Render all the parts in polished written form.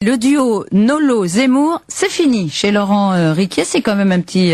Le duo Nolo-Zemmour, c'est fini. Chez Laurent Ruquier, c'est quand même un petit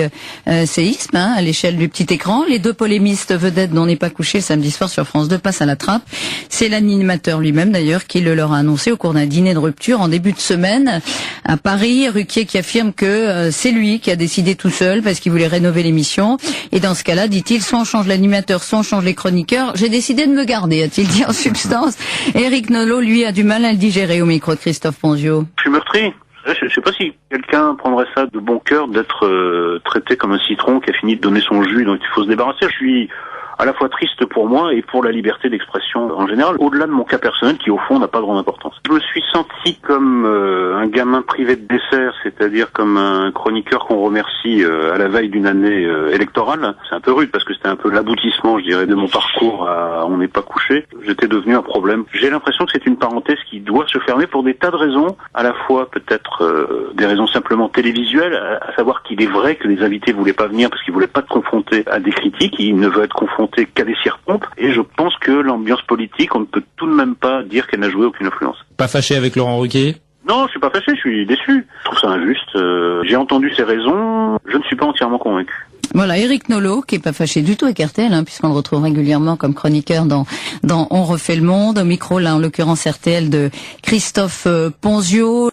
séisme à l'échelle du petit écran. Les deux polémistes vedettes dont on n'est pas couché le samedi soir sur France 2 passent à la trappe. C'est l'animateur lui-même d'ailleurs qui le leur a annoncé au cours d'un dîner de rupture en début de semaine à Paris. Ruquier qui affirme que c'est lui qui a décidé tout seul parce qu'il voulait rénover l'émission. Et dans ce cas-là, dit-il, soit on change l'animateur, soit on change les chroniqueurs. J'ai décidé de me garder, a-t-il dit en substance. Éric Nolot, lui, a du mal à le digérer au micro de Christophe Ponzio. Je suis meurtri. Je sais pas si quelqu'un prendrait ça de bon cœur d'être traité comme un citron qui a fini de donner son jus, donc il faut se débarrasser. Je suis à la fois triste pour moi et pour la liberté d'expression en général, au-delà de mon cas personnel qui au fond n'a pas de grande importance. Je me suis senti comme un gamin privé de dessert, c'est-à-dire comme un chroniqueur qu'on remercie à la veille d'une année électorale. C'est un peu rude parce que c'était un peu l'aboutissement, je dirais, de mon parcours à On n'est pas couché. J'étais devenu un problème. J'ai l'impression que c'est une parenthèse qui doit se fermer pour des tas de raisons, à la fois peut-être des raisons simplement télévisuelles, à savoir qu'il est vrai que les invités voulaient pas venir parce qu'ils voulaient pas être confrontés à des critiques, ils ne veulent être confrontés qu'à des cire-pompes, et je pense que l'ambiance politique, on ne peut tout de même pas dire qu'elle n'a joué aucune influence. Pas fâché avec Laurent Ruquier ? Non, je suis pas fâché, je suis déçu. Je trouve ça injuste. J'ai entendu ses raisons, je ne suis pas entièrement convaincu. Voilà, Éric Nolot, qui est pas fâché du tout avec RTL, puisqu'on le retrouve régulièrement comme chroniqueur dans On refait le monde, au micro, là, en l'occurrence RTL de Christophe Ponzio.